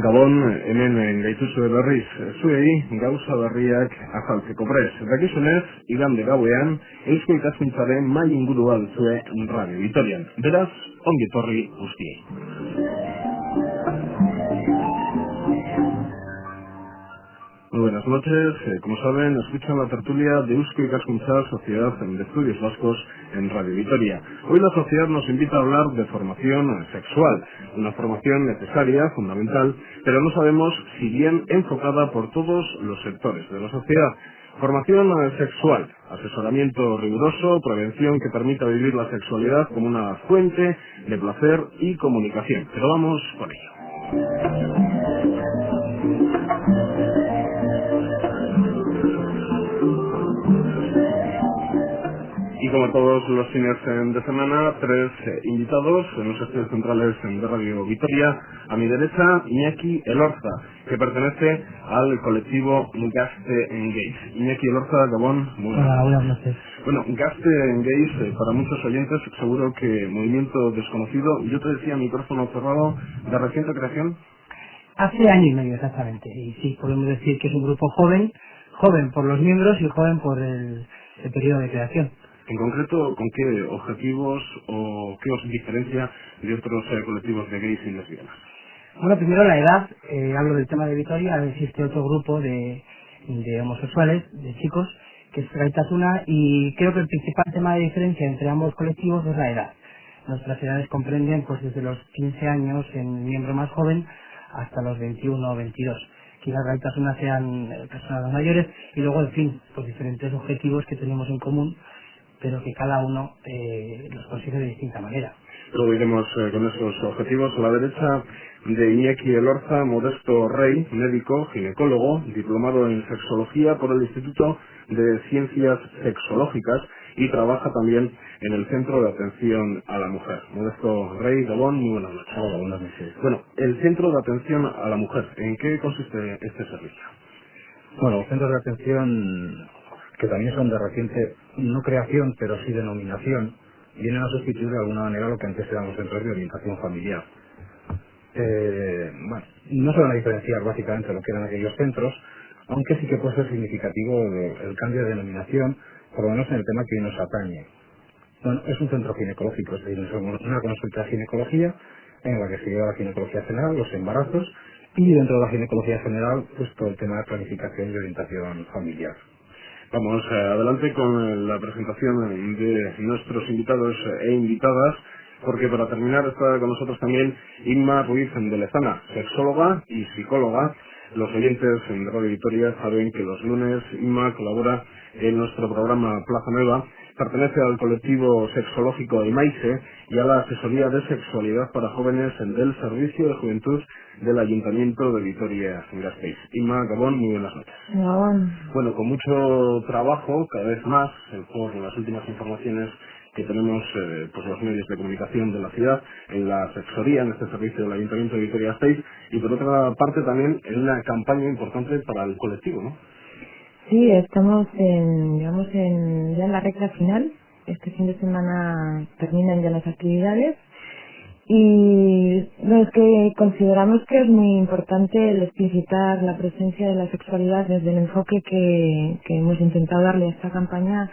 Gabon, hemen gaituzue berriz, zuei gauza berriak azaltzeko prest. Dakizunez, igande gauean, Eusko Ikaskuntzaren mai ingurua duzue Radio Vitorian. Beraz, ongi etorri guztiei. Muy buenas noches, como saben, escuchan la tertulia de Eusko Ikaskuntza, Sociedad de Estudios Vascos en Radio Vitoria. Hoy la sociedad nos invita a hablar de formación sexual, una formación necesaria, fundamental, pero no sabemos si bien enfocada por todos los sectores de la sociedad. Formación sexual, asesoramiento riguroso, prevención que permita vivir la sexualidad como una fuente de placer y comunicación. Pero vamos con ello. Y como todos los fines de semana, tres invitados en los estudios centrales de Radio Vitoria. A mi derecha, Iñaki Elorza, que pertenece al colectivo Gazte Engage. Iñaki Elorza, Gabón. Hola, buenas noches. Bueno, Gazte Engage, para muchos oyentes, seguro que movimiento desconocido. Yo te decía, micrófono cerrado, de reciente creación. Hace año y medio exactamente, y sí, podemos decir que es un grupo joven por los miembros y joven por el periodo de creación. En concreto, ¿con qué objetivos o qué os diferencia de otros colectivos de gays y lesbianas? Bueno, primero la edad, hablo del tema de Vitoria, existe otro grupo de homosexuales, de chicos, que es Gaitasuna, y creo que el principal tema de diferencia entre ambos colectivos es la edad. Nuestras edades comprenden pues desde los 15 años en miembro más joven hasta los 21 o 22. Quizás Gaitasuna sean personas mayores y luego, en fin, pues diferentes objetivos que tenemos en común, pero que cada uno los consigue de distinta manera. Luego iremos con esos objetivos. A la derecha de Iñaki Elorza, Modesto Rey, médico, ginecólogo, diplomado en sexología por el Instituto de Ciencias Sexológicas y trabaja también en el Centro de Atención a la Mujer. Modesto Rey, Gabón, muy buenas noches. Hola, buenas noches. Bueno, el Centro de Atención a la Mujer, ¿en qué consiste este servicio? Bueno, los centros de atención, que también son de reciente, no creación, pero sí denominación, vienen a sustituir de alguna manera lo que antes eran los centros de orientación familiar. Bueno, no se van a diferenciar básicamente lo que eran aquellos centros, aunque sí que puede ser significativo el cambio de denominación, por lo menos en el tema que hoy nos atañe. Bueno, es un centro ginecológico, es decir, es una consulta de ginecología en la que se lleva la ginecología general, los embarazos, y dentro de la ginecología general, pues todo el tema de planificación y orientación familiar. Vamos adelante con la presentación de nuestros invitados e invitadas, porque para terminar está con nosotros también Inma Ruiz de Lezana, sexóloga y psicóloga. Los oyentes en Radio Vitoria saben que los lunes Inma colabora en nuestro programa Plaza Nueva, pertenece al colectivo sexológico de Maise y a la asesoría de sexualidad para jóvenes del Servicio de Juventud del Ayuntamiento de Vitoria-Gasteiz. Inma, Gabón, muy buenas noches. Gabón. Bueno, con mucho trabajo, cada vez más, por las últimas informaciones que tenemos pues los medios de comunicación de la ciudad, en la asesoría, en este servicio del Ayuntamiento de Vitoria-Gasteiz, y por otra parte también en una campaña importante para el colectivo, ¿no? Sí, estamos ya en la recta final. Este fin de semana terminan ya las actividades y es que consideramos que es muy importante el explicitar la presencia de la sexualidad desde el enfoque que hemos intentado darle a esta campaña,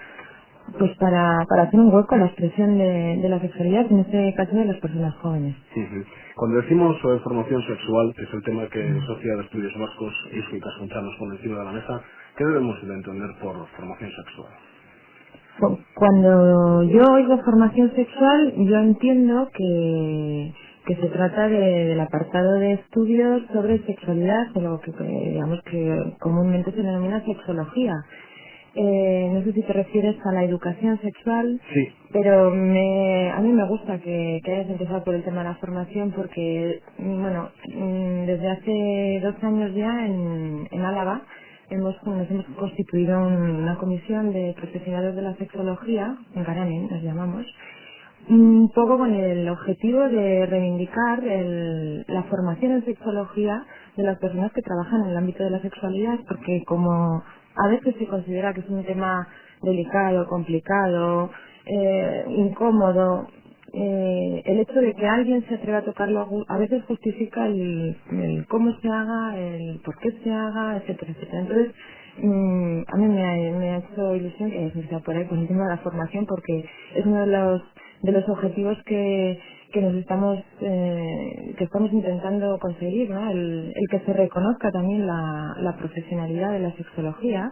pues para hacer un hueco a la expresión de la sexualidad, en este caso de las personas jóvenes. Cuando decimos formación sexual, que es el tema que Sociedad de Estudios Vascos y Eusko Ikaskuntza nos pone encima de la mesa, ¿qué debemos de entender por formación sexual? Cuando yo oigo formación sexual, yo entiendo que se trata del apartado de estudios sobre sexualidad, o lo que digamos que comúnmente se denomina sexología. No sé si te refieres a la educación sexual, sí, pero a mí me gusta que hayas empezado por el tema de la formación porque, bueno, desde hace 2 años ya en Álava nos hemos constituido una comisión de profesionales de la sexología, en Garanen nos llamamos, un poco con el objetivo de reivindicar la formación en sexología de las personas que trabajan en el ámbito de la sexualidad, porque como a veces se considera que es un tema delicado, complicado, incómodo. El hecho de que alguien se atreva a tocarlo a veces justifica el cómo se haga, el por qué se haga, etcétera, etcétera. Entonces, a mí me ha hecho ilusión que sea por ahí con el tema de la formación, porque es uno de los objetivos que nos estamos intentando conseguir, ¿no? El que se reconozca también la profesionalidad de la sexología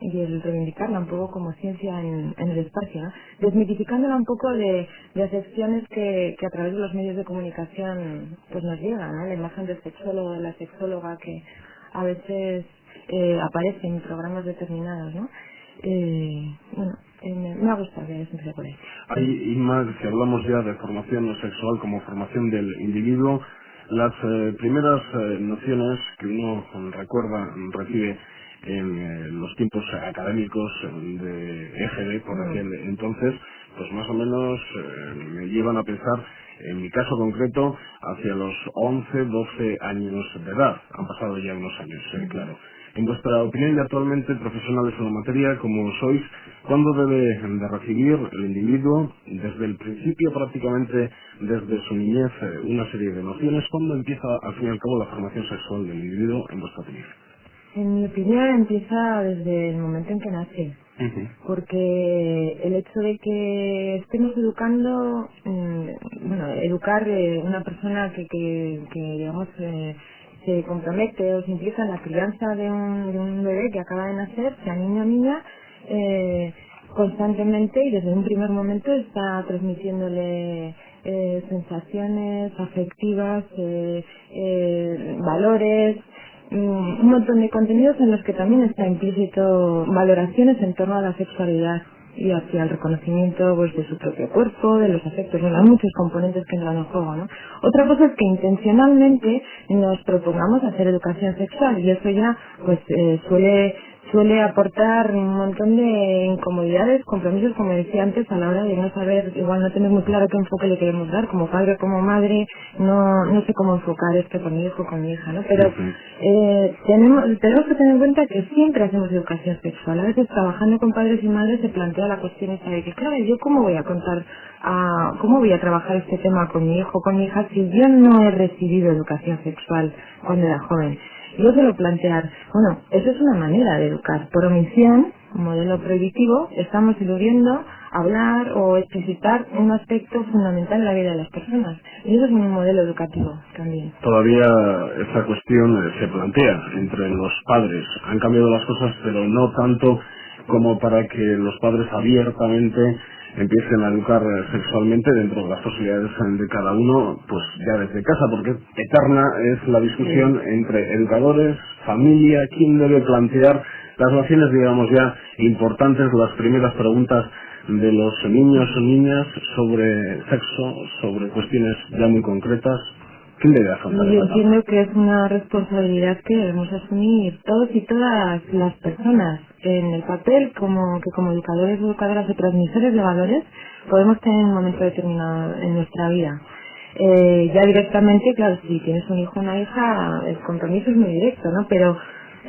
y el reivindicarla un poco como ciencia en el espacio, ¿no? Desmitificándola un poco de acepciones que a través de los medios de comunicación pues nos llegan, ¿no? La imagen del sexólogo, de la sexóloga que a veces aparece en programas determinados, ¿no? Me ha gustado que haya siempre por ahí. Hay, Inma, si hablamos ya de formación sexual como formación del individuo, las primeras nociones que uno recibe en los tiempos académicos de EGB por aquel entonces, pues más o menos me llevan a pensar, en mi caso concreto, hacia los 11, 12 años de edad. Han pasado ya unos años, claro. En vuestra opinión, y actualmente profesionales en la materia, como sois, ¿cuándo debe de recibir el individuo, desde el principio prácticamente, desde su niñez, una serie de nociones? ¿Cuándo empieza, al fin y al cabo, la formación sexual del individuo, en vuestra opinión? En mi opinión empieza desde el momento en que nace, porque el hecho de que estemos educando, educar una persona que digamos se compromete o se implica en la crianza de un bebé que acaba de nacer, sea niño o niña, constantemente y desde un primer momento está transmitiéndole sensaciones afectivas, valores, un montón de contenidos en los que también está implícito valoraciones en torno a la sexualidad y hacia el reconocimiento pues de su propio cuerpo, de los afectos. Bueno, hay muchos componentes que entran en juego, ¿no? Otra cosa es que intencionalmente nos propongamos hacer educación sexual y eso ya pues suele aportar un montón de incomodidades, compromisos, como decía antes, a la hora de no saber, igual no tener muy claro qué enfoque le queremos dar, como padre o como madre, no sé cómo enfocar esto con mi hijo o con mi hija, ¿no? Pero tenemos que tener en cuenta que siempre hacemos educación sexual. A veces trabajando con padres y madres se plantea la cuestión esta de que, claro, ¿yo cómo voy a cómo voy a trabajar este tema con mi hijo o con mi hija si yo no he recibido educación sexual cuando era joven? Yo suelo plantear, bueno, eso es una manera de educar. Por omisión, un modelo prohibitivo, estamos eludiendo hablar o explicitar un aspecto fundamental en la vida de las personas. Y eso es un modelo educativo también. Todavía esta cuestión se plantea entre los padres. Han cambiado las cosas, pero no tanto como para que los padres abiertamente empiecen a educar sexualmente dentro de las posibilidades de cada uno, pues ya desde casa, porque eterna es la discusión entre educadores, familia, quién debe plantear las nociones, digamos ya, importantes, las primeras preguntas de los niños o niñas sobre sexo, sobre cuestiones ya muy concretas. ¿Quién debe afrontar esa Yo etapa? entiendo que es una responsabilidad que debemos asumir todos y todas las personas en el papel que como educadores, educadoras o transmisores de valores podemos tener en un momento determinado en nuestra vida. Ya directamente, claro, si tienes un hijo o una hija, el compromiso es muy directo, ¿no? Pero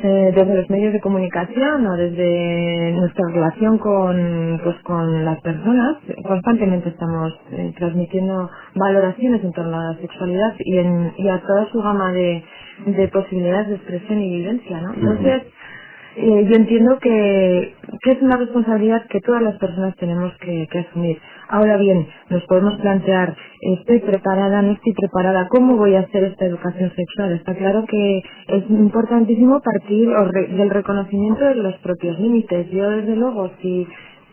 desde los medios de comunicación o desde nuestra relación con las personas, constantemente estamos transmitiendo valoraciones en torno a la sexualidad y a toda su gama de posibilidades de expresión y vivencia, ¿no? Entonces, yo entiendo que es una responsabilidad que todas las personas tenemos que asumir. Ahora bien, nos podemos plantear, ¿estoy preparada, no estoy preparada? ¿Cómo voy a hacer esta educación sexual? Está claro que es importantísimo partir del reconocimiento de los propios límites. Yo, desde luego, si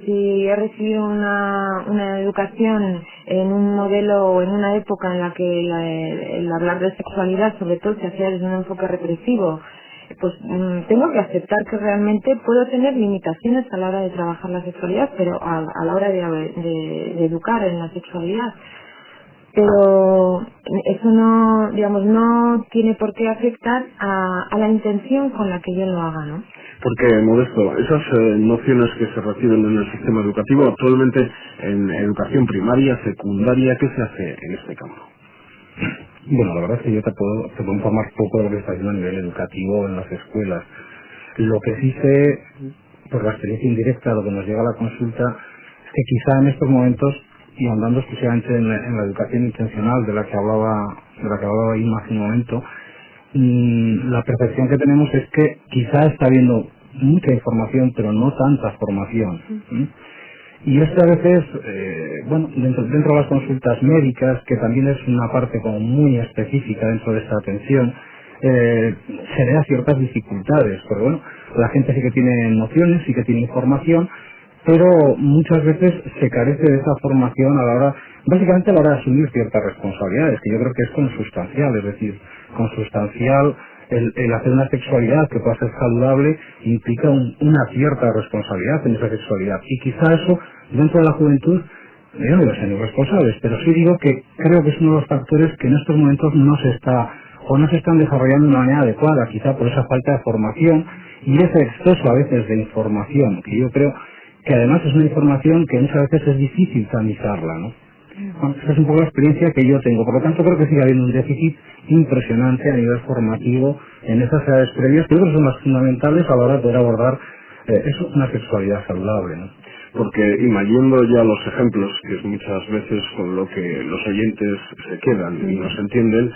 he recibido una educación en un modelo o en una época en la que el hablar de sexualidad, sobre todo, se hacía desde un enfoque represivo, pues tengo que aceptar que realmente puedo tener limitaciones a la hora de trabajar la sexualidad, pero a la hora de educar en la sexualidad. Pero eso no tiene por qué afectar a la intención con la que yo lo haga, ¿no? Porque, Modesto, esas nociones que se reciben en el sistema educativo actualmente en educación primaria, secundaria, ¿qué se hace en este campo? Bueno, la verdad es que yo te puedo informar poco de lo que está haciendo a nivel educativo en las escuelas. Lo que sí sé, por la experiencia indirecta, lo que nos llega a la consulta, es que quizá en estos momentos, y andando exclusivamente en la educación intencional de la que hablaba Inma hace un momento, la percepción que tenemos es que quizá está habiendo mucha información, pero no tanta formación. Y esto a veces, dentro de las consultas médicas, que también es una parte como muy específica dentro de esta atención, genera ciertas dificultades, porque bueno, la gente sí que tiene nociones, sí que tiene información, pero muchas veces se carece de esa formación básicamente a la hora de asumir ciertas responsabilidades, que yo creo que es consustancial, es decir, consustancial el hacer una sexualidad que pueda ser saludable implica una cierta responsabilidad en esa sexualidad, y quizá eso dentro de la juventud, yo no digo ser irresponsables, pero sí digo que creo que es uno de los factores que en estos momentos no se están desarrollando de una manera adecuada, quizá por esa falta de formación y ese exceso a veces de información, que yo creo que además es una información que muchas veces es difícil tamizarla, ¿no? Bueno, esa es un poco la experiencia que yo tengo, por lo tanto creo que sigue habiendo un déficit impresionante a nivel formativo en esas edades previas, que yo creo que son las fundamentales a la hora de poder abordar una sexualidad saludable, ¿no? Porque, yendo ya a los ejemplos, que es muchas veces con lo que los oyentes se quedan y no se entienden,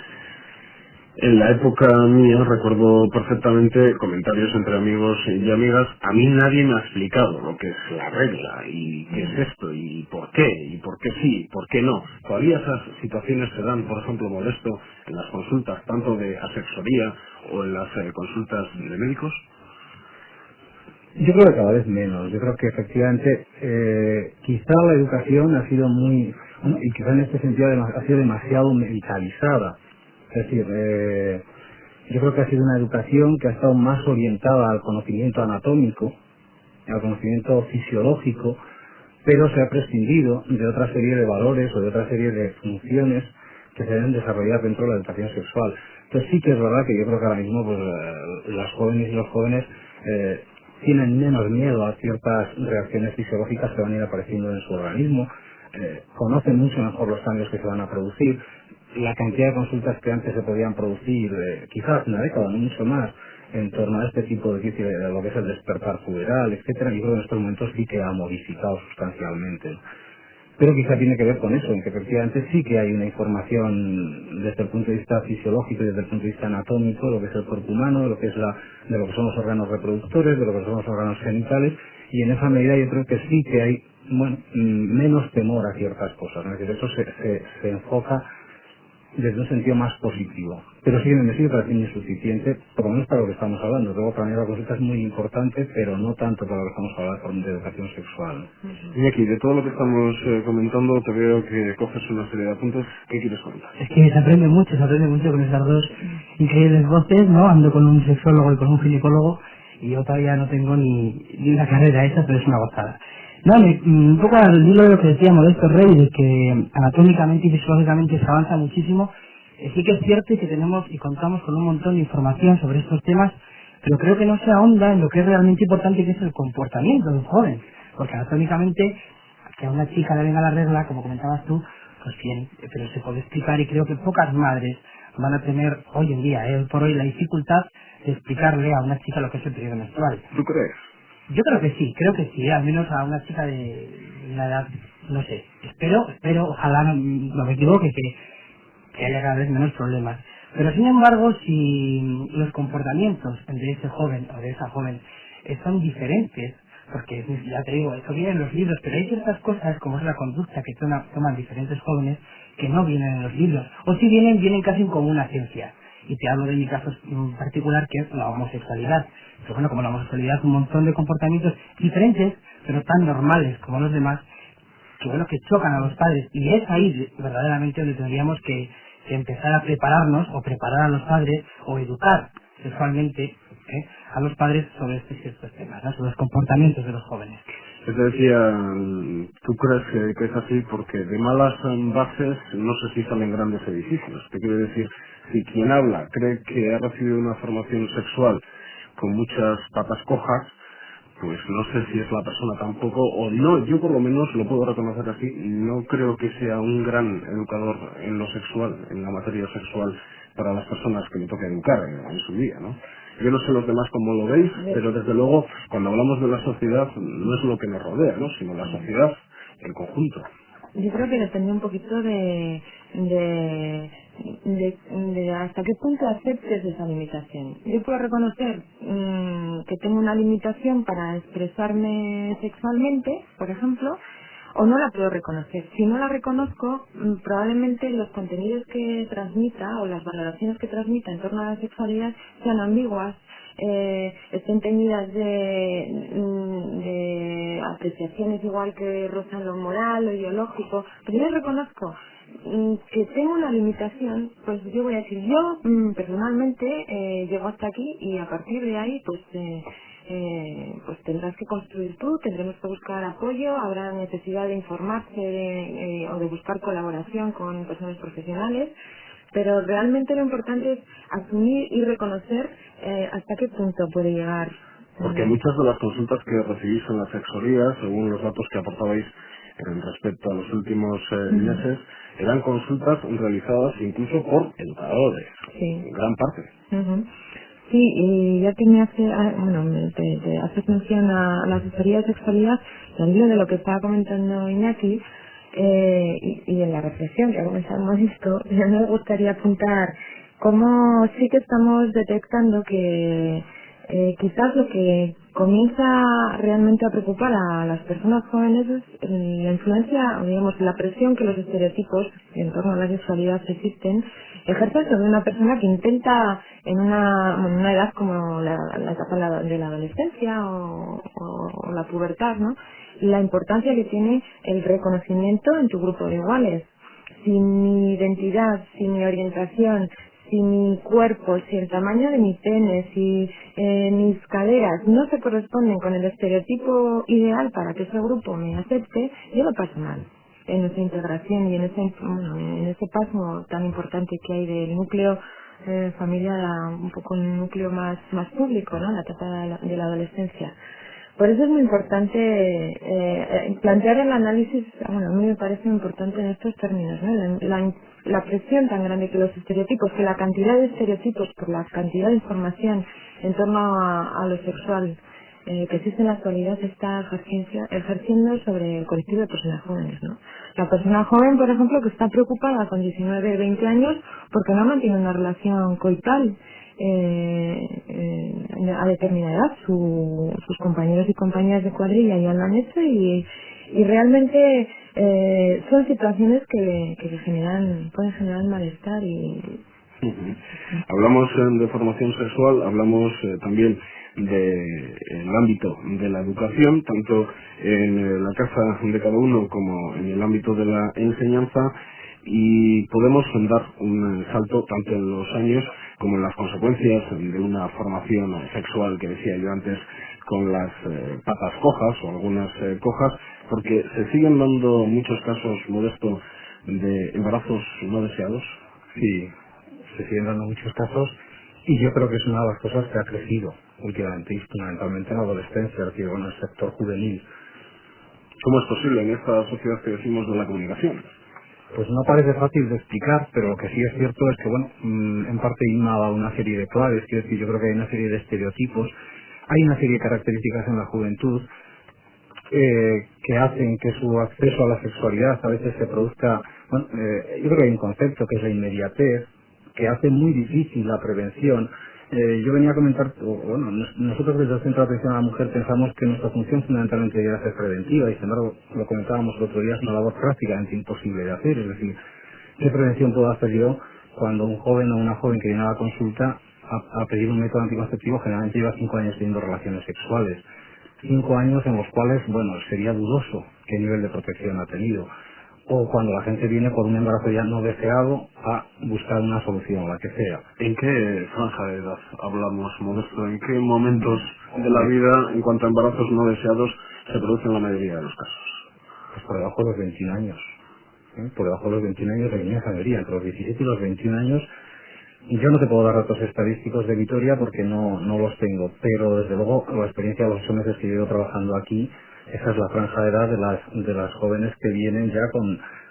en la época mía recuerdo perfectamente comentarios entre amigos y amigas. A mí nadie me ha explicado lo que es la regla y qué es esto y por qué sí, por qué no. Todavía esas situaciones se dan, por ejemplo, molesto en las consultas tanto de asexoría o en las consultas de médicos. Yo creo que cada vez menos. Yo creo que efectivamente quizá la educación ha sido y quizá en este sentido ha sido demasiado medicalizada. Es decir, yo creo que ha sido una educación que ha estado más orientada al conocimiento anatómico, al conocimiento fisiológico, pero se ha prescindido de otra serie de valores o de otra serie de funciones que se deben desarrollar dentro de la educación sexual. Entonces sí que es verdad que yo creo que ahora mismo pues, las jóvenes y los jóvenes tienen menos miedo a ciertas reacciones fisiológicas que van a ir apareciendo en su organismo, conocen mucho mejor los cambios que se van a producir. La cantidad de consultas que antes se podían producir, quizás hace una década, no mucho más, en torno a este tipo de lo que es el despertar puberal, etcétera, yo creo que en estos momentos sí que ha modificado sustancialmente. Pero quizá tiene que ver con eso, en que efectivamente sí que hay una información desde el punto de vista fisiológico y desde el punto de vista anatómico, de lo que es el cuerpo humano, de lo que son los órganos reproductores, de lo que son los órganos genitales, y en esa medida yo creo que sí que hay menos temor a ciertas cosas, ¿no? Es decir, eso se enfoca desde un sentido más positivo. Pero sí me sigue pareciendo insuficiente, por lo menos para lo que estamos hablando. Luego para mí la consulta es muy importante, pero no tanto para lo que estamos hablando de educación sexual. Y aquí, de todo lo que estamos comentando, te veo que coges una serie de apuntes. ¿Qué quieres comentar? Es que se aprende mucho con esas dos increíbles voces, ¿no? Ando con un sexólogo y con un ginecólogo, y yo todavía no tengo ni una carrera esa, pero es una gozada. No, un poco al hilo de lo que decía Modesto Rey, de que anatómicamente y fisiológicamente se avanza muchísimo. Sí que es cierto que tenemos y contamos con un montón de información sobre estos temas, pero creo que no se ahonda en lo que es realmente importante, que es el comportamiento de un joven. Porque anatómicamente, que a una chica le venga la regla, como comentabas tú, pues bien, pero se puede explicar, y creo que pocas madres van a tener hoy en día, hoy por hoy, la dificultad de explicarle a una chica lo que es el periodo menstrual. ¿Tú crees? Yo creo que sí, al menos a una chica de una edad, no sé, espero, ojalá no me equivoque, que haya cada vez menos problemas. Pero sin embargo, si los comportamientos de ese joven o de esa joven son diferentes, porque ya te digo, esto viene en los libros, pero hay ciertas cosas, como es la conducta que toman diferentes jóvenes, que no vienen en los libros, o si vienen casi como una ciencia. Y te hablo de mi caso particular, que es la homosexualidad. Pero bueno, como la homosexualidad, un montón de comportamientos diferentes, pero tan normales como los demás, que chocan a los padres. Y es ahí verdaderamente donde tendríamos que empezar a prepararnos, o preparar a los padres, o educar sexualmente a los padres sobre estos temas, ¿no? Sobre los comportamientos de los jóvenes. Yo te decía, tú crees que es así porque de malas bases no sé si salen grandes edificios. Te quiero decir, si quien habla cree que ha recibido una formación sexual con muchas patas cojas, pues no sé si es la persona tampoco, o no, yo por lo menos lo puedo reconocer así, no creo que sea un gran educador en lo sexual, en la materia sexual, para las personas que me toca educar en su día, ¿no? Yo no sé los demás cómo lo veis, pero desde luego, cuando hablamos de la sociedad, no es lo que nos rodea, ¿no? Sino la sociedad en conjunto. Yo creo que depende un poquito de hasta qué punto aceptes esa limitación. Yo puedo reconocer que tengo una limitación para expresarme sexualmente, por ejemplo, o no la puedo reconocer. Si no la reconozco, probablemente los contenidos que transmita o las valoraciones que transmita en torno a la sexualidad sean ambiguas, estén teñidas de apreciaciones igual que rozan lo moral, lo ideológico. Pero yo reconozco que tengo una limitación, pues yo voy a decir, yo personalmente llego hasta aquí y a partir de ahí pues tendrás que construir tú, tendremos que buscar apoyo, habrá necesidad de informarse o de buscar colaboración con personas profesionales, pero realmente lo importante es asumir y reconocer hasta qué punto puede llegar. Porque muchas de las consultas que recibís en la sexología, según los datos que aportabais respecto a los últimos meses, eran consultas realizadas incluso por educadores, sí, gran parte. Sí, y ya que me haces mención a la asesoría de sexualidad, y al hilo de lo que estaba comentando Iñaki, y en la reflexión que comenzamos esto, ya me gustaría apuntar cómo sí que estamos detectando que quizás lo que comienza realmente a preocupar a las personas jóvenes es la influencia, o digamos, la presión que los estereotipos en torno a la sexualidad existen, ejercen sobre una persona que intenta en una edad como la etapa de la adolescencia o la pubertad, ¿no? La importancia que tiene el reconocimiento en tu grupo de iguales. Si mi identidad, si mi orientación, si mi cuerpo, si el tamaño de mi pene, si mis caderas no se corresponden con el estereotipo ideal para que ese grupo me acepte, yo lo paso mal en esa integración y en ese paso tan importante que hay del núcleo familiar a un poco un núcleo más público, ¿no? La etapa de la adolescencia. Por eso es muy importante plantear el análisis, a mí me parece importante en estos términos, ¿no? La presión tan grande que los estereotipos, que la cantidad de estereotipos por la cantidad de información en torno a lo sexual que existe en la actualidad está ejerciendo sobre el colectivo de personas jóvenes, ¿no? La persona joven, por ejemplo, que está preocupada con 19, 20 años porque no mantiene una relación coital a determinada edad, sus compañeros y compañeras de cuadrilla ya lo han hecho y realmente son situaciones que pueden generar malestar y Hablamos de formación sexual, hablamos también del ámbito de la educación, tanto en la casa de cada uno como en el ámbito de la enseñanza, y podemos dar un salto tanto en los años como en las consecuencias de una formación sexual que decía yo antes, con las patas cojas o algunas cojas, porque se siguen dando muchos casos, Modesto, de embarazos no deseados. Sí, se siguen dando muchos casos y yo creo que es una de las cosas que ha crecido últimamente y fundamentalmente en la adolescencia, es decir, en el sector juvenil. ¿Cómo es posible en esta sociedad que decimos de la comunicación? Pues no parece fácil de explicar, pero lo que sí es cierto es que, en parte Inma ha dado una serie de claves, quiero decir, yo creo que hay una serie de estereotipos, hay una serie de características en la juventud que hacen que su acceso a la sexualidad a veces se produzca, yo creo que hay un concepto que es la inmediatez, que hace muy difícil la prevención. Yo venía a comentar, nosotros desde el Centro de Atención a la Mujer pensamos que nuestra función fundamentalmente debería ser preventiva y sin embargo, lo comentábamos el otro día, es una labor prácticamente imposible de hacer. Es decir, ¿qué prevención puedo hacer yo cuando un joven o una joven que viene a la consulta a pedir un método anticonceptivo generalmente lleva 5 años teniendo relaciones sexuales? 5 años en los cuales, sería dudoso qué nivel de protección ha tenido. O cuando la gente viene por un embarazo ya no deseado a buscar una solución, la que sea. ¿En qué franja de edad hablamos, Modesto? ¿En qué momentos de la vida, en cuanto a embarazos no deseados, se producen la mayoría de los casos? Pues por debajo de los 21 años. Por debajo de los 21 años, la inmensa mayoría, entre los 17 y los 21 años. Yo no te puedo dar datos estadísticos de Vitoria porque no los tengo, pero desde luego, la experiencia de los 8 meses que llevo trabajando aquí, esa es la franja de edad de las jóvenes que vienen ya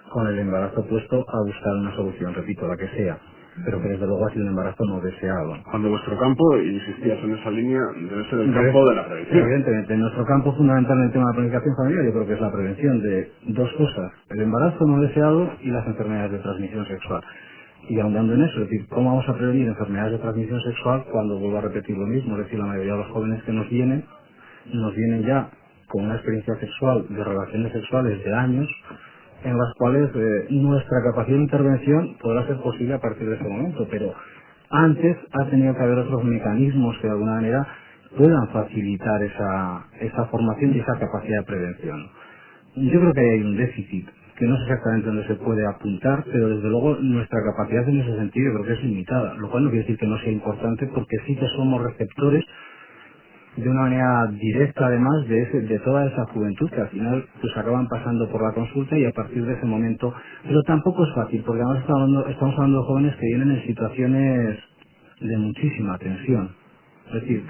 con el embarazo puesto a buscar una solución, repito, la que sea. pero que desde luego ha sido un embarazo no deseado. Cuando vuestro campo, y insistías en esa línea, debe ser el campo de la prevención. Evidentemente, nuestro campo fundamental en el tema de la planificación familiar yo creo que es la prevención de dos cosas, el embarazo no deseado y las enfermedades de transmisión sexual. Y ahondando en eso, es decir, ¿cómo vamos a prevenir enfermedades de transmisión sexual cuando vuelvo a repetir lo mismo? Es decir, la mayoría de los jóvenes que nos vienen ya con una experiencia sexual, de relaciones sexuales de años, en las cuales nuestra capacidad de intervención podrá ser posible a partir de ese momento, pero antes ha tenido que haber otros mecanismos que de alguna manera puedan facilitar esa formación y esa capacidad de prevención. Yo creo que hay un déficit, que no sé exactamente dónde se puede apuntar, pero desde luego nuestra capacidad en ese sentido yo creo que es limitada, lo cual no quiere decir que no sea importante, porque sí que somos receptores de una manera directa además de toda esa juventud que al final pues acaban pasando por la consulta y a partir de ese momento, pero tampoco es fácil porque además estamos hablando de jóvenes que vienen en situaciones de muchísima tensión, es decir,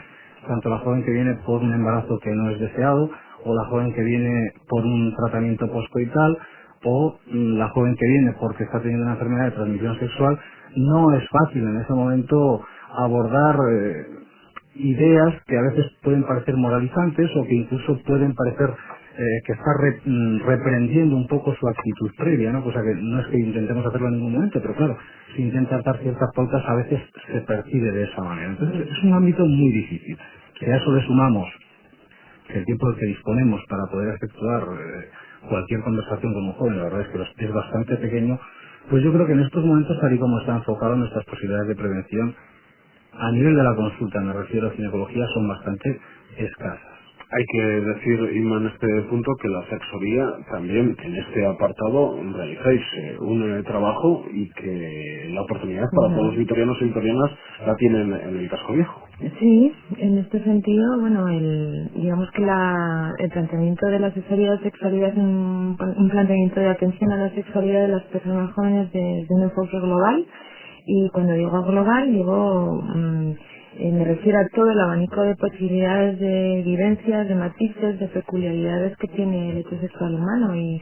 tanto la joven que viene por un embarazo que no es deseado o la joven que viene por un tratamiento poscoital o la joven que viene porque está teniendo una enfermedad de transmisión sexual, no es fácil en ese momento abordar ideas que a veces pueden parecer moralizantes o que incluso pueden parecer que está reprendiendo un poco su actitud previa, ¿no? Cosa que no es que intentemos hacerlo en ningún momento, pero claro, si intenta dar ciertas pautas a veces se percibe de esa manera. Entonces es un ámbito muy difícil. Si a eso le sumamos que el tiempo del que disponemos para poder efectuar cualquier conversación con un joven, la verdad es que es bastante pequeño, pues yo creo que en estos momentos, tal y como está enfocado, nuestras posibilidades de prevención a nivel de la consulta, me refiero a ginecología, son bastante escasas. Hay que decir, Inma, en este punto, que la sexología también en este apartado realizáis un trabajo y que la oportunidad para todos los vitorianos y vitorianas la tienen en el casco viejo. Sí, en este sentido, bueno, digamos que el planteamiento de la sexualidad es un planteamiento de atención a la sexualidad de las personas jóvenes desde un enfoque global. Y cuando digo global, me refiero a todo el abanico de posibilidades de vivencias, de matices, de peculiaridades que tiene el hecho sexual humano y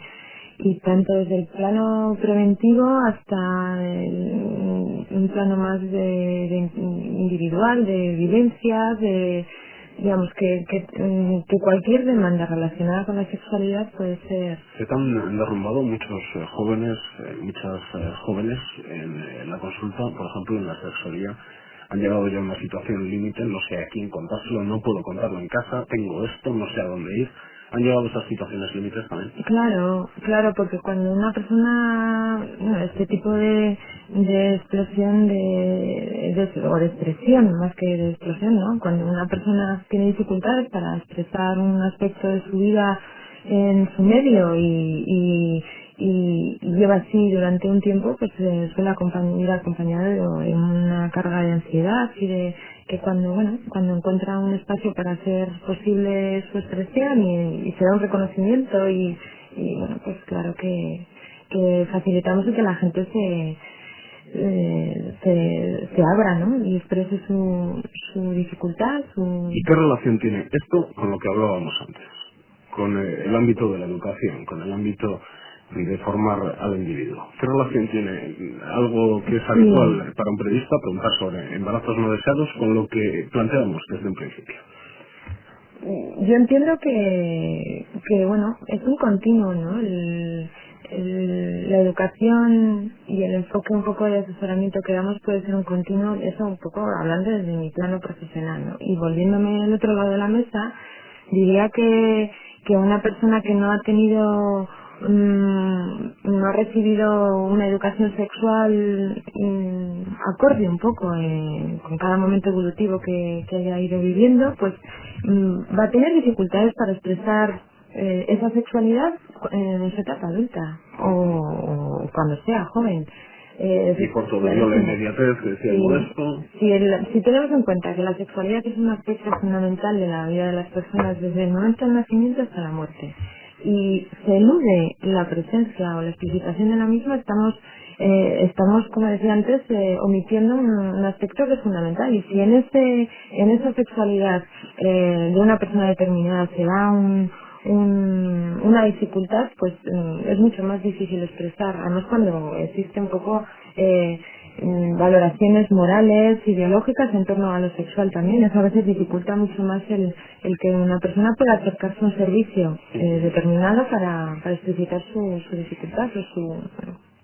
tanto desde el plano preventivo hasta un plano más de individual, de vivencias, digamos que cualquier demanda relacionada con la sexualidad puede ser. Se te han derrumbado muchos muchas jóvenes en la consulta, por ejemplo en la sexualidad. Han llegado ya a una situación límite, no sé a quién contárselo, no puedo contarlo en casa, tengo esto, no sé a dónde ir. Han llegado a esas situaciones límites también. Claro, porque cuando una persona, este tipo de expresión o de expresión, más que de explosión, ¿no? Cuando una persona tiene dificultades para expresar un aspecto de su vida en su medio y lleva así durante un tiempo, pues suele ir acompañado de una carga de ansiedad y de que cuando encuentra un espacio para hacer posible su expresión y se da un reconocimiento y bueno, pues claro que facilitamos el que la gente se abra, ¿no? Y exprese su dificultad, ¿Y qué relación tiene esto con lo que hablábamos antes? Con el ámbito de la educación, con el ámbito de formar al individuo. ¿Qué relación tiene algo que es habitual para un periodista preguntar sobre embarazos no deseados con lo que planteamos desde un principio? Yo entiendo que bueno, es un continuo, ¿no? La educación y el enfoque un poco de asesoramiento que damos puede ser un continuo, eso un poco hablando desde mi plano profesional, ¿no? Y volviéndome al otro lado de la mesa, diría que una persona que no ha tenido no ha recibido una educación sexual acorde un poco con cada momento evolutivo que haya ido viviendo, pues va a tener dificultades para expresar esa sexualidad en su etapa adulta o cuando sea joven. Y por todo ello la inmediatez que decía Modesto. Si tenemos en cuenta que la sexualidad es un aspecto fundamental de la vida de las personas desde el momento del nacimiento hasta la muerte y se elude la presencia o la explicitación de la misma, estamos como decía antes, omitiendo un aspecto que es fundamental. Y si en esa sexualidad de una persona determinada se da una dificultad, pues es mucho más difícil expresar. Además, cuando existe un poco valoraciones morales, ideológicas en torno a lo sexual también. Eso a veces dificulta mucho más el que una persona pueda acercarse a un servicio determinado para explicitar su dificultad o su...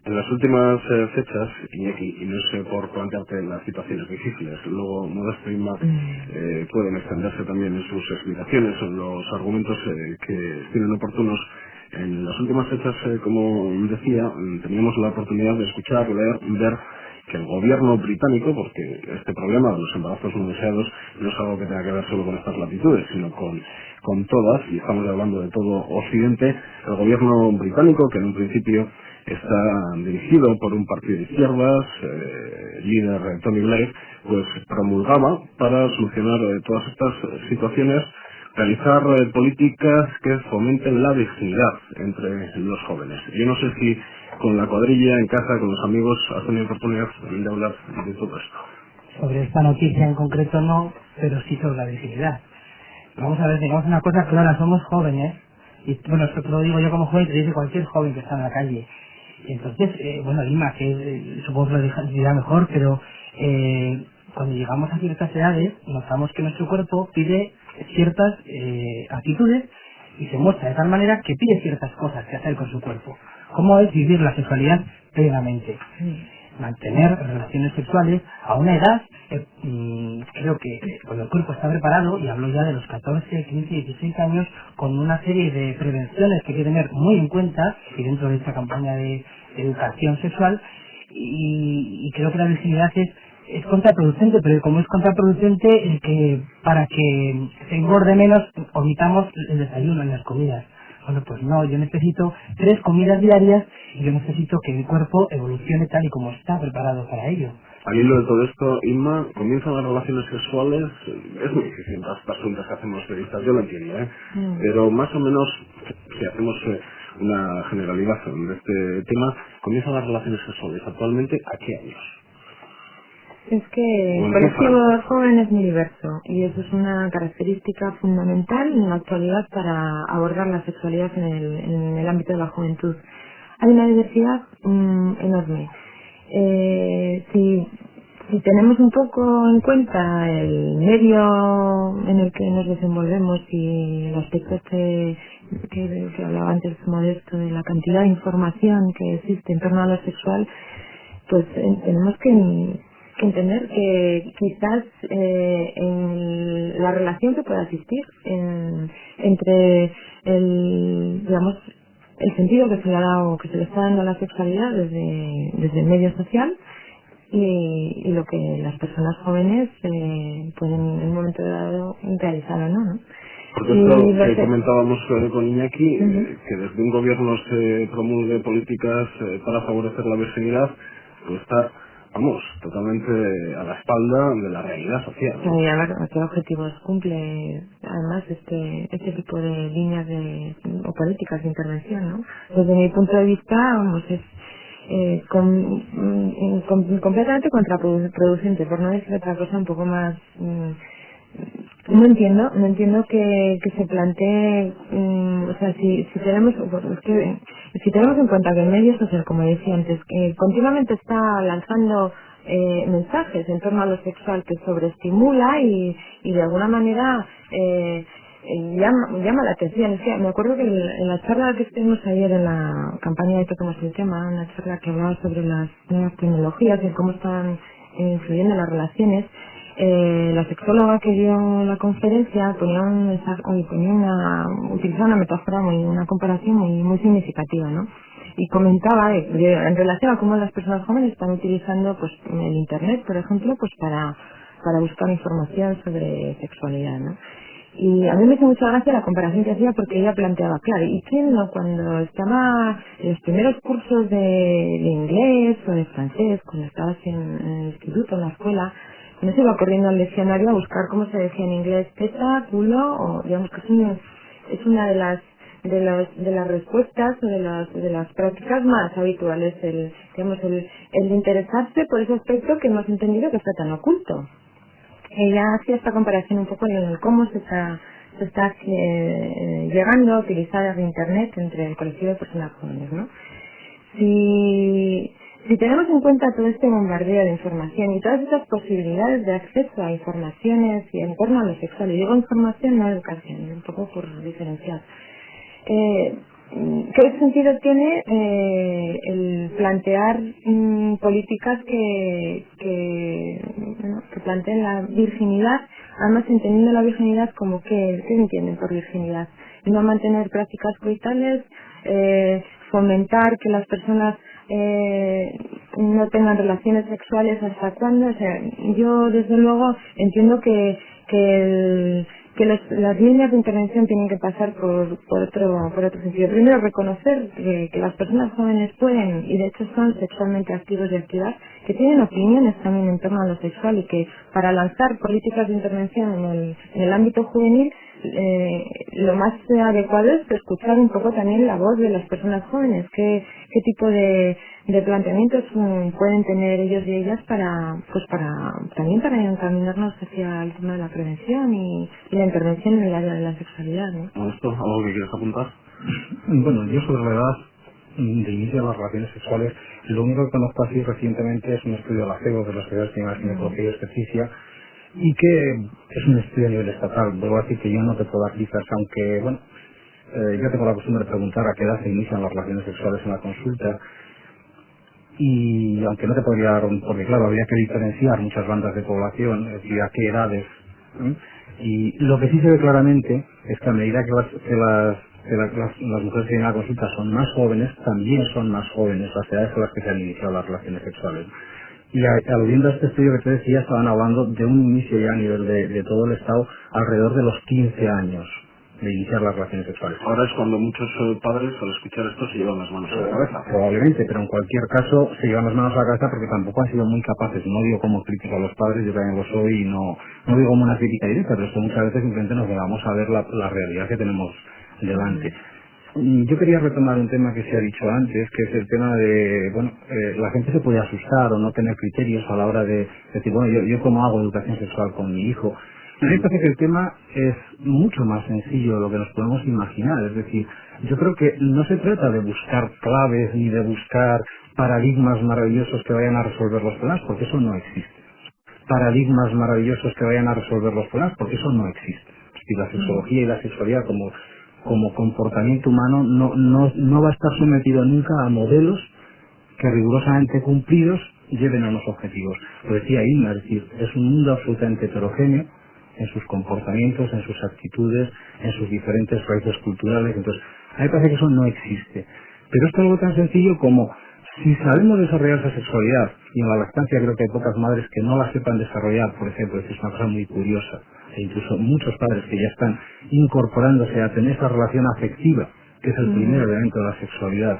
En las últimas fechas, Iñaki, y no sé por plantearte las situaciones difíciles, luego Modesto y Inma pueden extenderse también en sus explicaciones o en los argumentos que estimen oportunos. En las últimas fechas, como decía, teníamos la oportunidad de escuchar, leer, ver que el gobierno británico, porque este problema de los embarazos no deseados no es algo que tenga que ver solo con estas latitudes, sino con todas, y estamos hablando de todo Occidente, el gobierno británico, que en un principio está dirigido por un partido de izquierdas, líder Tony Blair, pues promulgaba para solucionar todas estas situaciones, realizar políticas que fomenten la virginidad entre los jóvenes. Yo no sé si con la cuadrilla, en casa, con los amigos, has tenido oportunidad de hablar de todo esto. Sobre esta noticia en concreto no, pero sí sobre la virginidad. Vamos a ver, digamos una cosa clara, somos jóvenes, y bueno, esto te lo digo yo como joven, te dice cualquier joven que está en la calle. Entonces, bueno, Lima, que supongo que lo dirá mejor, pero cuando llegamos a ciertas edades, notamos que nuestro cuerpo pide ciertas actitudes y se muestra de tal manera que pide ciertas cosas que hacer con su cuerpo. ¿Cómo es vivir la sexualidad plenamente? Mantener relaciones sexuales a una edad, creo que cuando el cuerpo está preparado, y hablo ya de los 14, 15, 16 años, con una serie de prevenciones que hay que tener muy en cuenta, y dentro de esta campaña de educación sexual, y creo que la virginidad es contraproducente, pero como es contraproducente, que para que se engorde menos, omitamos el desayuno en las comidas. Bueno, pues no, yo necesito 3 comidas diarias y yo necesito que mi cuerpo evolucione tal y como está preparado para ello. Al hilo de todo esto, Inma, comienzan las relaciones sexuales, es muy difícil las preguntas que hacemos periodistas, yo lo entiendo, pero más o menos, si hacemos una generalidad de este tema, comienzan las relaciones sexuales actualmente, ¿a qué años? Es que el colectivo joven es muy diverso y eso es una característica fundamental en la actualidad para abordar la sexualidad en el ámbito de la juventud. Hay una diversidad enorme. Si tenemos un poco en cuenta el medio en el que nos desenvolvemos y el aspecto que hablaba antes Modesto de la cantidad de información que existe en torno a lo sexual, pues tenemos que entender que quizás en la relación que pueda existir entre el sentido que se le ha dado, que se le está dando a la sexualidad desde el medio social y lo que las personas jóvenes pueden en un momento dado realizar o no. Porque esto que comentábamos con Iñaki, que desde un gobierno se promulgue políticas para favorecer la virginidad, pues está, vamos, totalmente a la espalda de la realidad social. Y a ver a qué objetivos cumple además este tipo de líneas o políticas de intervención, ¿no? Desde mi punto de vista, vamos, es completamente contraproducente, por no decir otra cosa un poco más. No entiendo que se plantee, o sea, si tenemos en cuenta que el medio social, como decía antes, que continuamente está lanzando mensajes en torno a lo sexual que sobreestimula y de alguna manera llama la atención. Es que me acuerdo que en la charla que estuvimos ayer en la campaña de Tocamos el Tema, una charla que hablaba sobre las nuevas tecnologías y cómo están influyendo en las relaciones, la sexóloga que dio la conferencia utilizaba una metáfora, una comparación muy significativa, ¿no? Y comentaba en relación a cómo las personas jóvenes están utilizando pues el internet, por ejemplo, pues para buscar información sobre sexualidad, ¿no? Y a mí me hizo mucha gracia la comparación que hacía porque ella planteaba, claro, ¿y quién no cuando estaba en los primeros cursos de inglés o de francés, cuando estabas en el instituto, en la escuela, no se iba corriendo al diccionario a buscar cómo se decía en inglés teta, culo, o digamos que es una de las respuestas o de las prácticas más habituales, el de interesarse por ese aspecto que hemos entendido que está tan oculto. Ella hacía esta comparación un poco en cómo se está llegando a utilizar el internet entre el colectivo de personas jóvenes, ¿no? Si Si tenemos en cuenta todo este bombardeo de información y todas estas posibilidades de acceso a informaciones y en torno a lo sexual, y digo información, no educación, un poco por diferenciar, ¿qué sentido tiene el plantear políticas que planteen la virginidad, además entendiendo la virginidad como ¿qué entienden por virginidad? No mantener prácticas coitales, fomentar que las personas no tengan relaciones sexuales hasta cuándo. O sea, yo desde luego entiendo que las líneas de intervención tienen que pasar por otro sentido. Primero, reconocer que las personas jóvenes pueden, y de hecho son sexualmente activos y activas, que tienen opiniones también en torno a lo sexual, y que para lanzar políticas de intervención en el ámbito juvenil, lo más adecuado es escuchar un poco también la voz de las personas jóvenes, qué tipo de planteamientos pueden tener ellos y ellas también para encaminarnos hacia el tema de la prevención y la intervención en el área de la sexualidad, ¿no? ¿Esto algo que quieres apuntar? Bueno, yo sobre la edad de inicio de las relaciones sexuales, lo único que conozco así recientemente es un estudio de la CEGO, de la Sociedad Española de Ginecología y Obstetricia, y que es un estudio a nivel estatal. Debo decir que yo no te puedo dar cifras, aunque, bueno, yo tengo la costumbre de preguntar a qué edad se inician las relaciones sexuales en la consulta, y aunque no te podría dar porque claro, habría que diferenciar muchas bandas de población, es decir, a qué edades, ¿eh? Y lo que sí se ve claramente es que a medida que las mujeres que vienen a la consulta son más jóvenes, también son más jóvenes las edades a las que se han iniciado las relaciones sexuales. Y aludiendo a este estudio que te decía, estaban hablando de un inicio ya a nivel de todo el Estado alrededor de los 15 años de iniciar las relaciones sexuales. Ahora es cuando muchos padres, al escuchar esto, se llevan las manos a la cabeza. Probablemente, pero en cualquier caso se llevan las manos a la cabeza porque tampoco han sido muy capaces. No digo como crítico a los padres, yo también lo soy, y no digo como una crítica directa, pero es que muchas veces simplemente nos negamos a ver la realidad que tenemos delante. Yo quería retomar un tema que se ha dicho antes, que es el tema de, bueno, la gente se puede asustar o no tener criterios a la hora de decir, bueno, yo cómo hago educación sexual con mi hijo. Me parece que el tema es mucho más sencillo de lo que nos podemos imaginar. Es decir, yo creo que no se trata de buscar claves ni de buscar paradigmas maravillosos que vayan a resolver los problemas, porque eso no existe. Paradigmas maravillosos que vayan a resolver los problemas, porque eso no existe. Y la sexología y la sexualidad como comportamiento humano no va a estar sometido nunca a modelos que rigurosamente cumplidos lleven a unos objetivos. Lo decía Inma, es decir, es un mundo absolutamente heterogéneo en sus comportamientos, en sus actitudes, en sus diferentes raíces culturales. Entonces, a mí me parece que eso no existe. Pero esto es algo tan sencillo como, si sabemos desarrollar esa sexualidad, y en la lactancia creo que hay pocas madres que no la sepan desarrollar, por ejemplo, es una cosa muy curiosa, e incluso muchos padres que ya están incorporándose a tener esa relación afectiva, que es el primer elemento de la sexualidad,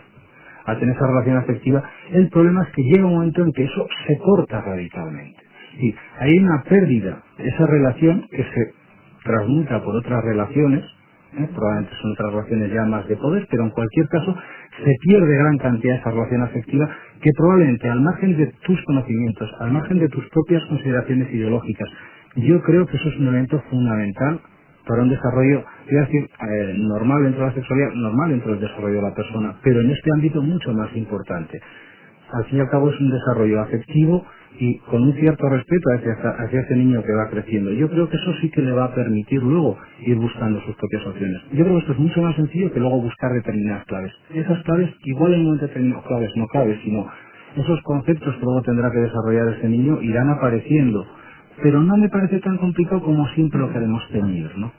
a tener esa relación afectiva, el problema es que llega un momento en que eso se corta radicalmente. Sí, hay una pérdida de esa relación que se transmuta por otras relaciones, probablemente son otras relaciones ya más de poder, pero en cualquier caso se pierde gran cantidad de esa relación afectiva que probablemente, al margen de tus conocimientos, al margen de tus propias consideraciones ideológicas, yo creo que eso es un elemento fundamental para un desarrollo, voy a decir, normal dentro de la sexualidad, normal dentro del desarrollo de la persona, pero en este ámbito mucho más importante. Al fin y al cabo es un desarrollo afectivo y con un cierto respeto hacia ese niño que va creciendo. Yo creo que eso sí que le va a permitir luego ir buscando sus propias opciones. Yo creo que esto es mucho más sencillo que luego buscar determinadas claves. Esas claves, igual en un momento determinado claves no claves, sino esos conceptos que luego tendrá que desarrollar ese niño irán apareciendo. Pero no me parece tan complicado como siempre lo queremos tener, ¿no?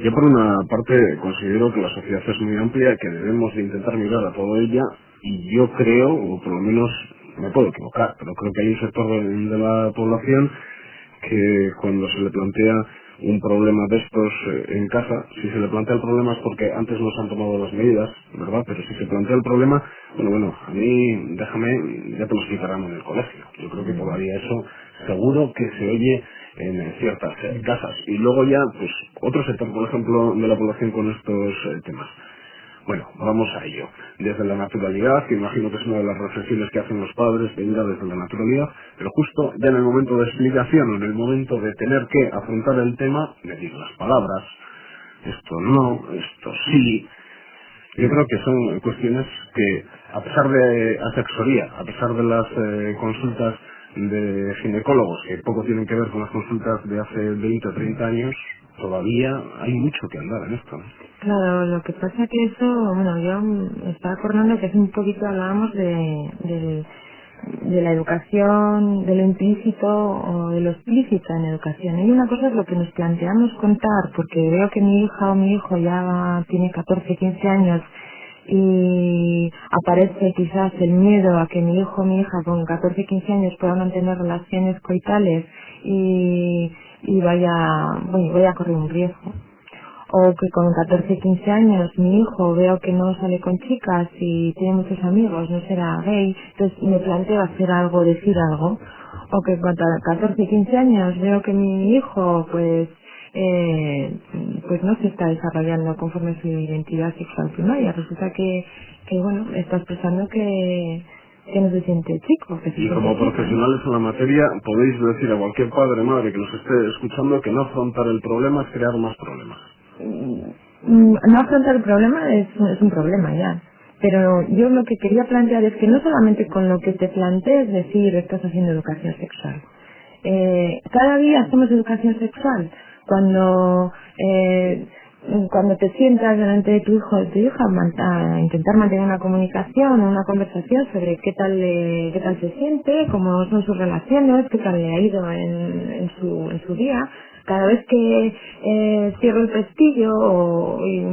Yo por una parte considero que la sociedad es muy amplia, que debemos de intentar mirar a toda ella, y yo creo, o por lo menos me puedo equivocar, pero creo que hay un sector de la población que cuando se le plantea un problema de estos en casa, si se le plantea el problema es porque antes no se han tomado las medidas, ¿verdad? Pero si se plantea el problema, bueno, a mí, déjame, ya te lo explicarán en el colegio. Yo creo que todavía eso seguro que se oye en ciertas casas. Y luego ya, pues, otro sector, por ejemplo, de la población con estos temas. Bueno, vamos a ello. Desde la naturalidad, que imagino que es una de las reflexiones que hacen los padres, venga desde la naturalidad, pero justo ya en el momento de explicación o en el momento de tener que afrontar el tema, decir las palabras, esto no, esto sí, Yo creo que son cuestiones que, a pesar de asexoría, a pesar de las consultas de ginecólogos, que poco tienen que ver con las consultas de hace 20 o 30 años, todavía hay mucho que andar en esto, ¿no? Claro, lo que pasa que eso, bueno, yo me estaba acordando que hace un poquito hablábamos de la educación, de lo implícito o de lo explícito en educación. Y una cosa es lo que nos planteamos contar, porque veo que mi hija o mi hijo ya tiene 14, 15 años y aparece quizás el miedo a que mi hijo o mi hija con 14, 15 años puedan mantener relaciones coitales y voy a correr un riesgo. O que con 14, 15 años mi hijo veo que no sale con chicas y tiene muchos amigos, no será gay, entonces me planteo hacer algo, decir algo. O que con 14, 15 años veo que mi hijo pues no se está desarrollando conforme a su identidad sexual primaria. Resulta que bueno, está expresando que no se siente chico. Que se Y como siente chica, profesionales en la materia, podéis decir a cualquier padre o madre que nos esté escuchando que no afrontar el problema es crear más problemas. no afrontar el problema es un problema ya. Pero yo lo que quería plantear es que no solamente con lo que te plantees decir estás haciendo educación sexual. Cada día hacemos educación sexual. Cuando te sientas delante de tu hijo o de tu hija a intentar mantener una comunicación, una conversación sobre qué tal se siente, cómo son sus relaciones, qué tal le ha ido en su día. Cada vez que cierro el pestillo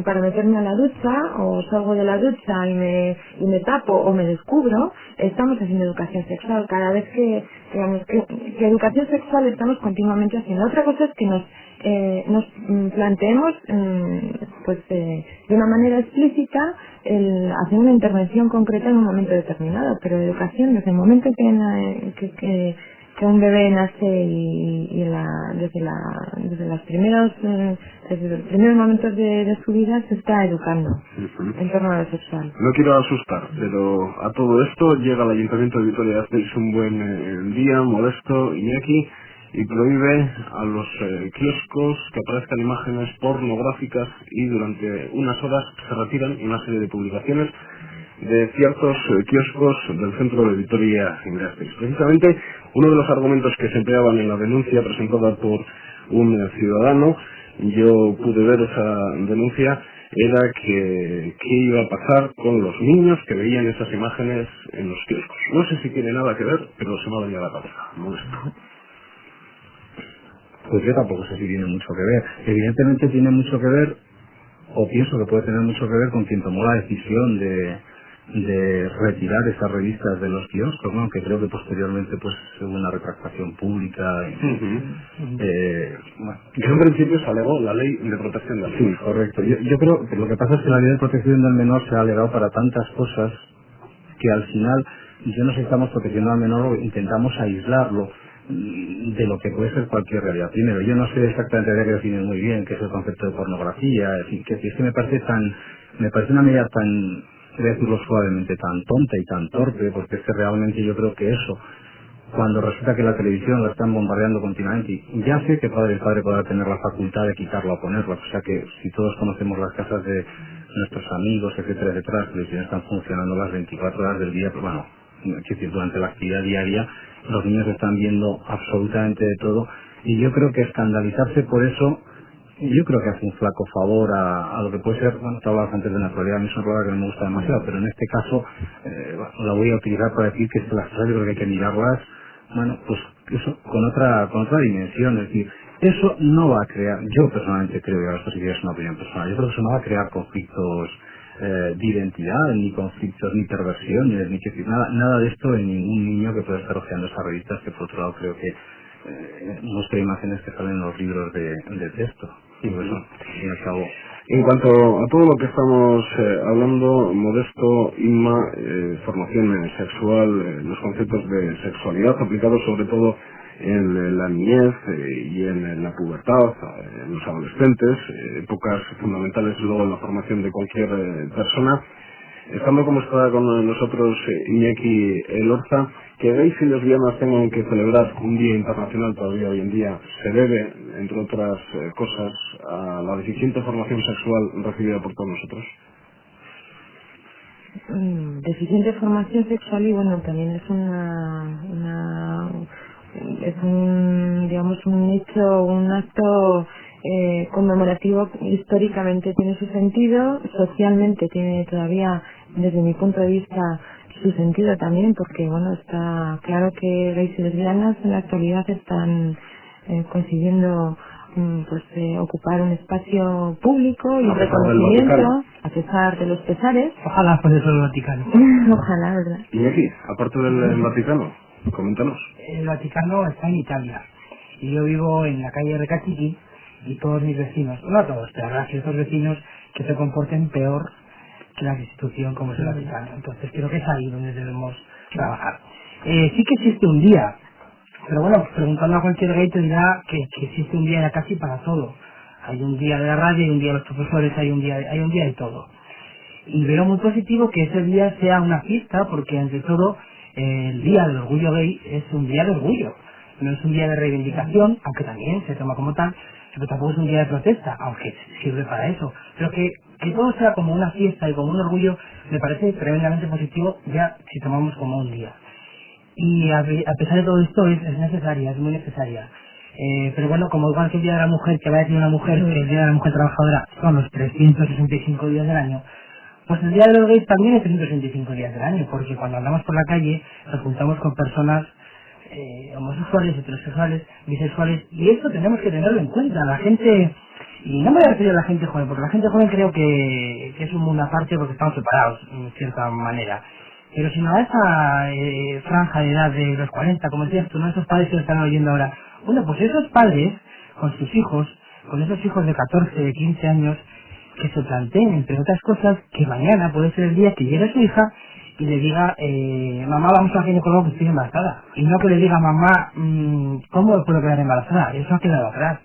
para meterme a la ducha o salgo de la ducha y me tapo o me descubro, estamos haciendo educación sexual. Cada vez que educación sexual estamos continuamente haciendo. Otra cosa es que nos planteemos de una manera explícita hacer una intervención concreta en un momento determinado, pero educación desde el momento que un bebé nace desde los primeros momentos de su vida se está educando en torno a lo sexual. No quiero asustar, pero a todo esto llega al Ayuntamiento de Vitoria-Gasteiz un buen día, modesto, Iñaki, y prohíbe a los kioscos que aparezcan imágenes pornográficas y durante unas horas se retiran una serie de publicaciones de ciertos kioscos del centro de Vitoria-Gasteiz. Precisamente uno de los argumentos que se empleaban en la denuncia presentada por un ciudadano, yo pude ver esa denuncia, era que qué iba a pasar con los niños que veían esas imágenes en los kioscos. No sé si tiene nada que ver, pero se me ha venido a la cabeza. Modesto. Pues yo tampoco sé si tiene mucho que ver. Evidentemente tiene mucho que ver, o pienso que puede tener mucho que ver con quien tomó la decisión de retirar esas revistas de los kioscos, ¿no? Aunque creo que posteriormente pues hubo una retractación pública. En un principio se alegó la ley de protección del menor. Sí, correcto. Yo creo que lo que pasa es que la ley de protección del menor se ha alegado para tantas cosas que al final yo no sé si estamos protegiendo al menor o intentamos aislarlo de lo que puede ser cualquier realidad. Primero, yo no sé exactamente qué definen muy bien qué es el concepto de pornografía, es decir, que es que me parece una medida tan, voy a decirlo suavemente, tan tonta y tan torpe, porque es que realmente yo creo que eso, cuando resulta que la televisión la están bombardeando continuamente, y ya sé que el padre podrá tener la facultad de quitarla o ponerla, o sea que si todos conocemos las casas de nuestros amigos, etcétera, etcétera, las televisiones están funcionando las 24 horas del día, pero bueno, es decir, durante la actividad diaria los niños están viendo absolutamente de todo, y yo creo que escandalizarse por eso, yo creo que hace un flaco favor a lo que puede ser, bueno, te hablabas antes de naturalidad, a mí es una palabra que no me gusta demasiado, pero en este caso la voy a utilizar para decir que las cosas yo creo que hay que mirarlas, bueno, pues eso con otra dimensión, es decir, eso no va a crear, yo personalmente creo, y esto sí que es una opinión personal, yo creo que eso no va a crear conflictos de identidad, ni conflictos, ni perversiones, ni que decir, nada de esto en ningún niño que pueda estar hojeando esas revistas, que por otro lado creo que muestra imágenes que salen en los libros de texto. Y bueno, al fin y al cabo. En cuanto a todo lo que estamos hablando, Modesto, Inma, formación sexual, los conceptos de sexualidad aplicados sobre todo en la niñez y en la pubertad, en los adolescentes, épocas fundamentales luego en la formación de cualquier persona. Estando como está con nosotros Iñaki Elorza, que gays y lesbianas tengan que celebrar un día internacional todavía hoy en día se debe, entre otras cosas, a la deficiente formación sexual recibida por todos nosotros. deficiente formación sexual y bueno, también es es un, digamos, un hecho, un acto conmemorativo. Históricamente tiene su sentido, socialmente tiene todavía, desde mi punto de vista, su sentido también, porque bueno, está claro que gays y lesbianas en la actualidad están consiguiendo ocupar un espacio público y reconocimiento a pesar de los pesares. Ojalá fuese solo el Vaticano. Ojalá, ¿verdad? Y aquí, aparte del Vaticano, coméntanos. El Vaticano está en Italia y yo vivo en la calle Recachiti y todos mis vecinos, no todos, pero habrá ciertos vecinos que se comporten peor que la institución como es el Vaticano. Entonces creo que es ahí donde debemos trabajar. Sí que existe un día, pero bueno, preguntando a cualquier gay te dirá que existe un día ya casi para todo. Hay un día de la radio, hay un día de los profesores, hay un día de todo. Y veo muy positivo que ese día sea una fiesta, porque ante todo el día del orgullo gay es un día de orgullo. No es un día de reivindicación, aunque también se toma como tal, pero tampoco es un día de protesta, aunque sirve para eso. Pero que todo sea como una fiesta y como un orgullo me parece tremendamente positivo, ya si tomamos como un día. Y a pesar de todo esto es necesaria, es muy necesaria. Pero bueno, como igual que el Día de la Mujer, que va a decir una mujer que el Día de la Mujer Trabajadora son los 365 días del año, pues el Día de los Gays también es 365 días del año, porque cuando andamos por la calle nos juntamos con personas homosexuales, heterosexuales, bisexuales, y esto tenemos que tenerlo en cuenta. La gente, y no me voy a referir a la gente joven, porque la gente joven creo que es un mundo aparte porque estamos separados, en cierta manera. Pero si no a esa franja de edad de los 40, como decías tú, ¿no? Esos padres que lo están oyendo ahora, bueno, pues esos padres, con sus hijos, con esos hijos de 14, de 15 años, que se planteen, entre otras cosas, que mañana puede ser el día que llegue su hija y le diga, mamá, vamos al ginecólogo que estoy embarazada. Y no que le diga, mamá, ¿cómo puedo quedar embarazada? Eso ha quedado atrás.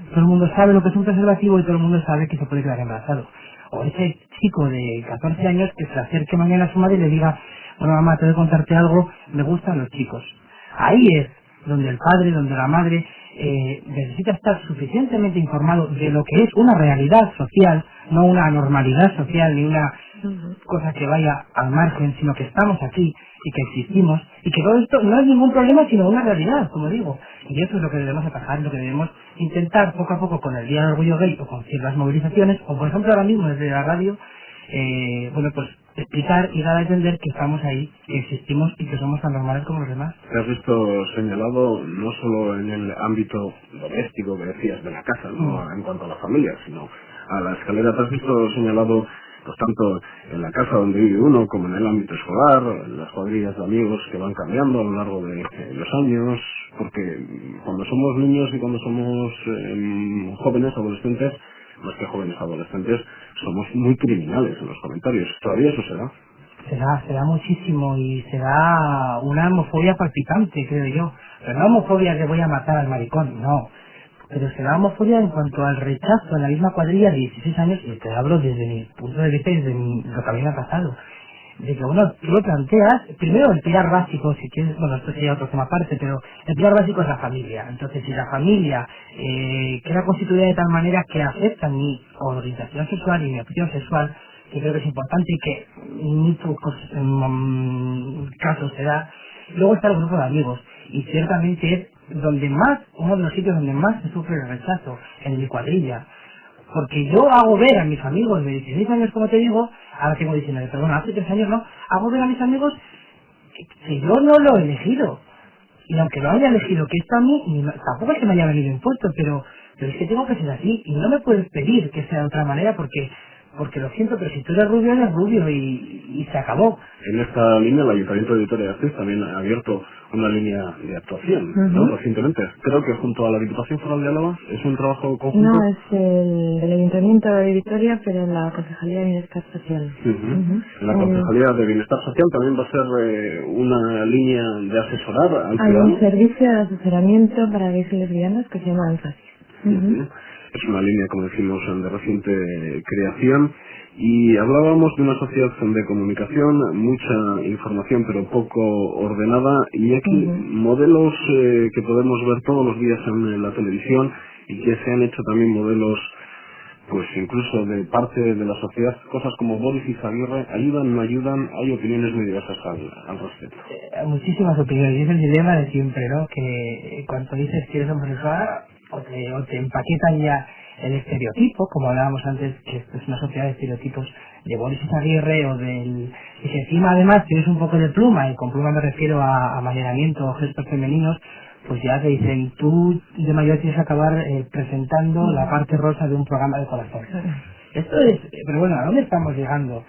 Todo el mundo sabe lo que es un preservativo y todo el mundo sabe que se puede quedar embarazado. O ese chico de 14 años que se acerque mañana a su madre y le diga, bueno, mamá, tengo que contarte algo, me gustan los chicos. Ahí es donde el padre, donde la madre necesita estar suficientemente informado de lo que es una realidad social, no una anormalidad social ni una cosa que vaya al margen, sino que estamos aquí y que existimos y que todo esto no es ningún problema sino una realidad, como digo. Y eso es lo que debemos atajar, lo que debemos intentar poco a poco con el Día del Orgullo Gay o con ciertas movilizaciones, o por ejemplo ahora mismo desde la radio, pues explicar y dar a entender que estamos ahí, que existimos y que somos tan normales como los demás. Te has visto señalado no solo en el ámbito doméstico que decías de la casa, ¿no? En cuanto a la familia, sino a la escalera. Te has visto señalado pues tanto en la casa donde vive uno como en el ámbito escolar, en las cuadrillas de amigos que van cambiando a lo largo de los años, porque cuando somos niños y cuando somos jóvenes, adolescentes, más que jóvenes adolescentes, somos muy criminales en los comentarios. ¿Todavía eso será? Será muchísimo y será una homofobia palpitante, creo yo. Pero no homofobia que voy a matar al maricón, no. Pero será homofobia en cuanto al rechazo en la misma cuadrilla de 16 años, y te hablo desde mi punto de vista y desde lo que a mí me ha pasado. De que, bueno, tú lo planteas, primero el pilar básico, si quieres, bueno, esto sería otro tema aparte, pero el pilar básico es la familia. Entonces, si la familia queda constituida de tal manera que acepta mi orientación sexual y mi opción sexual, que creo que es importante y que en muy pocos casos se da, luego está el grupo de amigos, y ciertamente es donde más, uno de los sitios donde más se sufre el rechazo, en mi cuadrilla. Porque yo hago ver a mis amigos de 16 años, como te digo, ahora tengo 19, perdón, hace 3 años no, hago ver a mis amigos que yo no lo he elegido. Y aunque lo haya elegido, que esto a mí, tampoco es que me haya venido impuesto, pero es que tengo que ser así. Y no me puedes pedir que sea de otra manera porque lo siento, pero si tú eres rubio y se acabó. En esta línea, el Ayuntamiento de Vitoria-Gasteiz también ha abierto una línea de actuación, ¿no? Recientemente. Creo que junto a la Diputación Foral de Álava es un trabajo conjunto. No, es el Ayuntamiento de Vitoria, pero en la Concejalía de Bienestar Social. En la Concejalía de Bienestar Social también va a ser una línea de asesorar al ciudadano. Hay un servicio de asesoramiento para gays y lesbianas que se llama ANFASIS. Es una línea, como decimos, de reciente creación. Y hablábamos de una sociedad de comunicación, mucha información pero poco ordenada, y aquí modelos que podemos ver todos los días en la televisión y que se han hecho también modelos pues incluso de parte de la sociedad, cosas como Boris Izaguirre, ¿ayudan, no ayudan? Hay opiniones muy diversas al respecto. Muchísimas opiniones, y es el dilema de siempre, ¿no? Que cuando dices que eres homosexual, o te empaquetan ya el estereotipo, como hablábamos antes, que esto es una sociedad de estereotipos de Boris Izaguirre o del... Y si encima además tienes un poco de pluma, y con pluma me refiero a amaneramiento o gestos femeninos, pues ya te dicen, tú de mayor tienes que acabar presentando la parte rosa de un programa de corazón. Esto es... Pero bueno, ¿a dónde estamos llegando?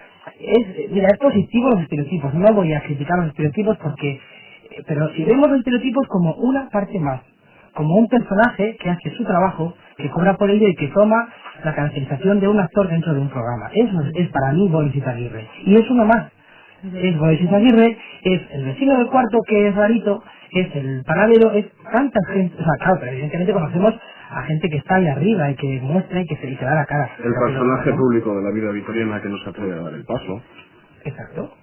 Mira, es positivo los estereotipos, no voy a criticar los estereotipos porque... Pero si vemos los estereotipos como una parte más, como un personaje que hace su trabajo, que cobra por ello y que toma la caracterización de un actor dentro de un programa. Eso es para mí Boris Izaguirre. Y es uno más. Es Boris Izaguirre, es el vecino del cuarto que es rarito, es el panadero, es tanta gente. O sea, claro, pero evidentemente conocemos a gente que está ahí arriba y que muestra y que se da la cara. El personaje público de la vida vitoriana que no se atreve a dar el paso. Exacto.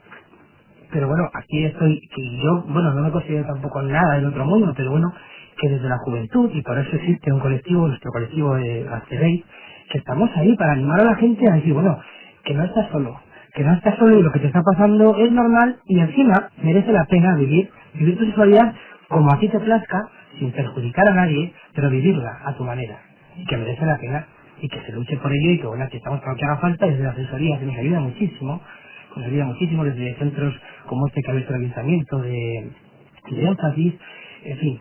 Pero bueno, aquí estoy, que yo, bueno, no me considero tampoco nada del otro mundo, pero bueno, que desde la juventud, y por eso existe un colectivo, nuestro colectivo de Acebéis, que estamos ahí para animar a la gente a decir, bueno, que no estás solo y lo que te está pasando es normal y encima merece la pena vivir tu sexualidad como a ti te plazca, sin perjudicar a nadie, pero vivirla a tu manera, y que merece la pena, y que se luche por ello, y que bueno, que estamos para lo que haga falta, desde la asesoría, que nos ayuda muchísimo, desde centros como este que ha visto el ayuntamiento de énfasis, en fin,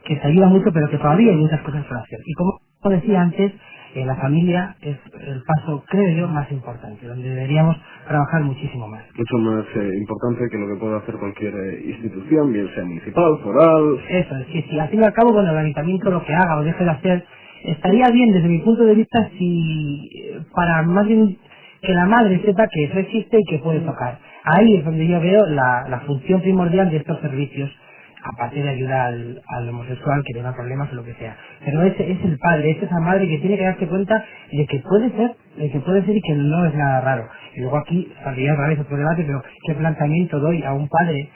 que se ayuda mucho, pero que todavía hay muchas cosas por hacer. Y como decía antes, la familia es el paso, creo yo, más importante, donde deberíamos trabajar muchísimo más. Mucho más importante que lo que pueda hacer cualquier institución, bien sea municipal, foral... Eso, es que si al fin y al cabo, bueno, el ayuntamiento lo que haga o deje de hacer, estaría bien desde mi punto de vista si, para más bien que la madre sepa que eso existe y que puede tocar. Ahí es donde yo veo la función primordial de estos servicios, aparte de ayudar al homosexual que tenga problemas o lo que sea. Pero es el padre, es esa madre que tiene que darse cuenta de que puede ser y que no es nada raro. Y luego aquí saldría otra vez otro debate, pero ¿qué planteamiento doy a un padre?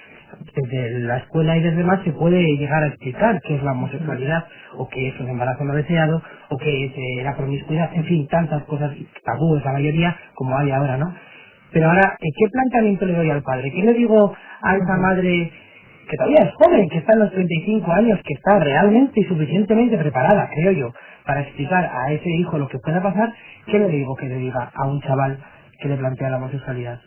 Desde la escuela y desde más se puede llegar a explicar qué es la homosexualidad, o qué es un embarazo no deseado, o qué es la promiscuidad, en fin, tantas cosas tabúes la mayoría como hay ahora, ¿no? Pero ahora, ¿qué planteamiento le doy al padre? ¿Qué le digo a esa madre que todavía es joven, que está en los 35 años, que está realmente y suficientemente preparada, creo yo, para explicar a ese hijo lo que pueda pasar? ¿Qué le digo que le diga a un chaval que le plantea la homosexualidad?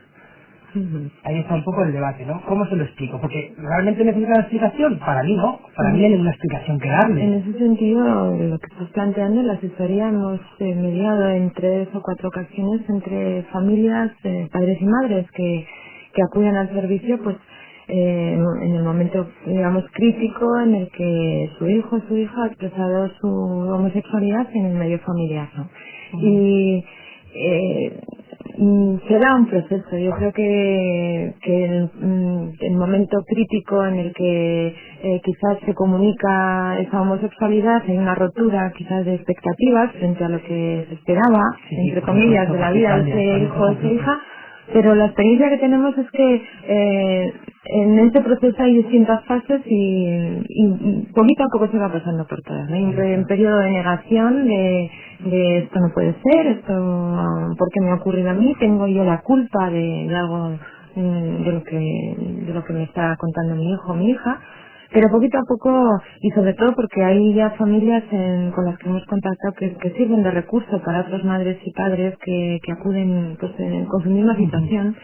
Ahí está un poco el debate, ¿no? ¿Cómo se lo explico? Porque realmente necesita una explicación. Para mí no, para mí no hay ninguna explicación que darle. En ese sentido, lo que estás planteando, en la asesoría hemos mediado en 3 o 4 ocasiones entre familias, padres y madres que acuden al servicio, pues en el momento, digamos, crítico en el que su hijo o su hija ha expresado su homosexualidad en el medio familiar, ¿no? Y será un proceso. Yo creo que el momento crítico en el que quizás se comunica esa homosexualidad, hay una rotura quizás de expectativas frente a lo que se esperaba, entre comillas, de la vida de ese hijo o esa hija. Pero la experiencia que tenemos es que en este proceso hay distintas fases y poquito a poco se va pasando por todas, ¿no? Hay un periodo de negación de esto no puede ser, esto ¿por qué me ha ocurrido a mí? Tengo yo la culpa de algo de lo que me está contando mi hijo o mi hija. Pero poquito a poco, y sobre todo porque hay ya familias con las que hemos contactado que sirven de recurso para otras madres y padres que acuden pues, con su misma situación,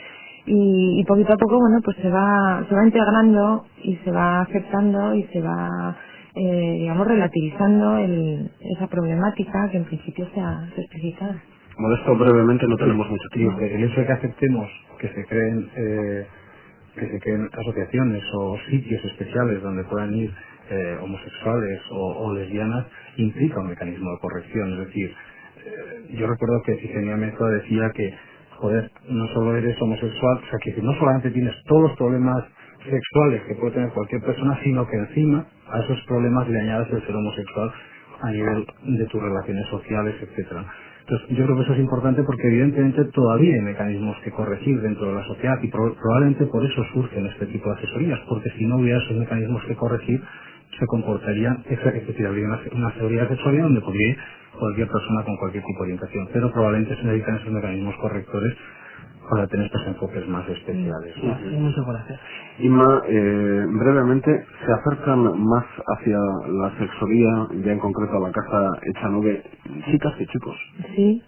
y poquito a poco, bueno, pues se va integrando y se va aceptando y se va, digamos, relativizando esa problemática que en principio se ha explicado. Modesto, brevemente, no tenemos mucho tiempo. El hecho de que aceptemos que se creen asociaciones o sitios especiales donde puedan ir homosexuales o lesbianas implica un mecanismo de corrección. Es decir, yo recuerdo que Ifigenia Meza decía que, joder, no solo eres homosexual, o sea, que no solamente tienes todos los problemas sexuales que puede tener cualquier persona, sino que encima a esos problemas le añades el ser homosexual a nivel de tus relaciones sociales, etcétera. Entonces, yo creo que eso es importante porque evidentemente todavía hay mecanismos que corregir dentro de la sociedad y probablemente por eso surgen este tipo de asesorías, porque si no hubiera esos mecanismos que corregir, se comportarían, es decir, habría una teoría de sexualidad donde podría ir cualquier persona con cualquier tipo de orientación, pero probablemente se necesitan esos mecanismos correctores para tener estos enfoques más especiales. Hay mucho por hacer. Inma, brevemente, ¿se acercan más hacia la sexología, ya en concreto a la casa Echanove, chicas que chicos? Sí.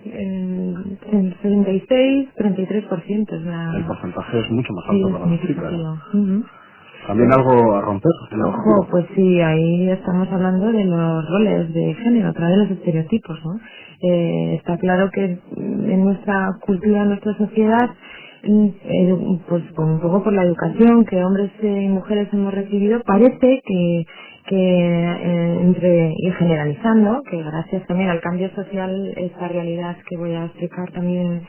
En 66, 33% es la... El porcentaje es mucho más Sí, alto es para las chicas. significativo. También algo a romper. Ojo, pues sí, ahí estamos hablando de los roles de género, otra vez los estereotipos, ¿no? Está claro que en nuestra cultura, en nuestra sociedad, pues un poco por la educación que hombres y mujeres hemos recibido, parece que y generalizando, que gracias también al cambio social, esta realidad que voy a explicar también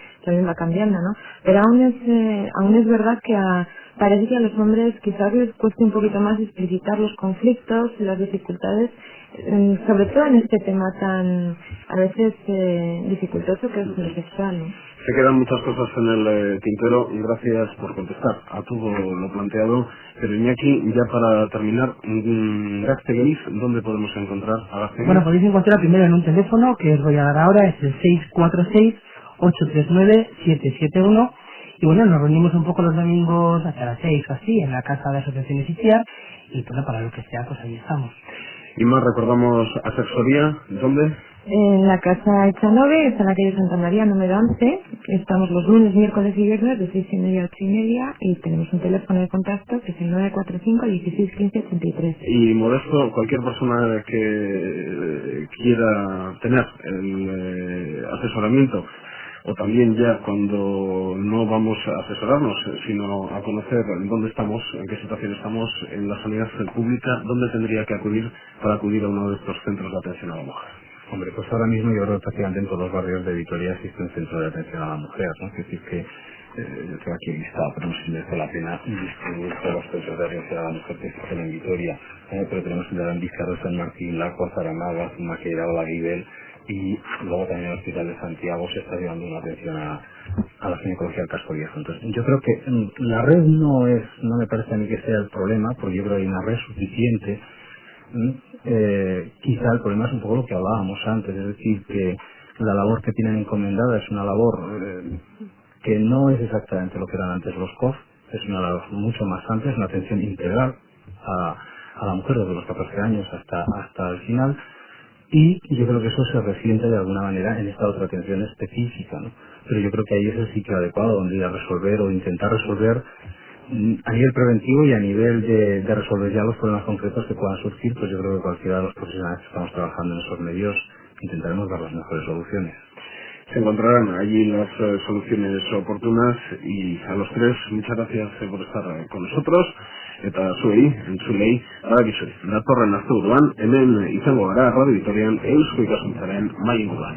va cambiando, ¿no? Pero aún es verdad que parece que a los hombres quizás les cueste un poquito más explicitar los conflictos y las dificultades, sobre todo en este tema tan a veces dificultoso que es lo sexual, ¿no? Se quedan muchas cosas en el tintero y gracias por contestar a todo lo planteado. Pero Iñaki, ya para terminar, Gaztegeis, ¿dónde podemos encontrar a Gaztegeis? Bueno, podéis encontrar primero en un teléfono que os voy a dar ahora, es el 646-839-771. Y bueno, nos reunimos un poco los domingos hasta las 6 o así en la casa de asociaciones ICIAR y bueno, para lo que sea, pues ahí estamos. Y más, recordamos asesoría, ¿dónde? En la casa Echanove, está en la calle Santa María, número 11. Estamos los lunes, miércoles y viernes de 6:30 a 8:30 y tenemos un teléfono de contacto que es el 945 16 15 83. Y Modesto, cualquier persona que quiera tener el asesoramiento, o también ya cuando no vamos a asesorarnos, sino a conocer dónde estamos, en qué situación estamos en la sanidad pública, ¿dónde tendría que acudir para acudir a uno de estos centros de atención a la mujer? Hombre, pues ahora mismo yo creo que prácticamente en todos los barrios de Vitoria existe un centro de atención a la mujer, ¿no? Es decir que yo tengo aquí listado, pero no sé si merece la pena distinguir todos los centros de atención a la mujer que existen en Vitoria, pero tenemos en Arambizarro, San Martín, Laco, Zaramaga, Zumaquera, Olaguibel, y luego también en el Hospital de Santiago se está llevando una atención a la ginecología del casco viejo. Entonces, yo creo que la red no me parece a mí que sea el problema, porque yo creo que hay una red suficiente. Quizá el problema es un poco lo que hablábamos antes, es decir, que la labor que tienen encomendada es una labor que no es exactamente lo que eran antes los COF, es una labor mucho más amplia, es una atención integral a la mujer desde los 14 años hasta el final, y yo creo que eso se resiente de alguna manera en esta otra atención específica, ¿no? Pero yo creo que ahí es el sitio adecuado donde ir a resolver o intentar resolver a nivel preventivo y a nivel de resolver ya los problemas concretos que puedan surgir. Pues yo creo que cualquiera de los profesionales que estamos trabajando en esos medios intentaremos dar las mejores soluciones. Se encontrarán allí las soluciones oportunas, y a los tres muchas gracias por estar con nosotros. Eta zuei, entzulei, badakizue, datorren asteburuan hemen izango gara Radio Vitorian Eusko Ikaskuntzaren mahai inguruan.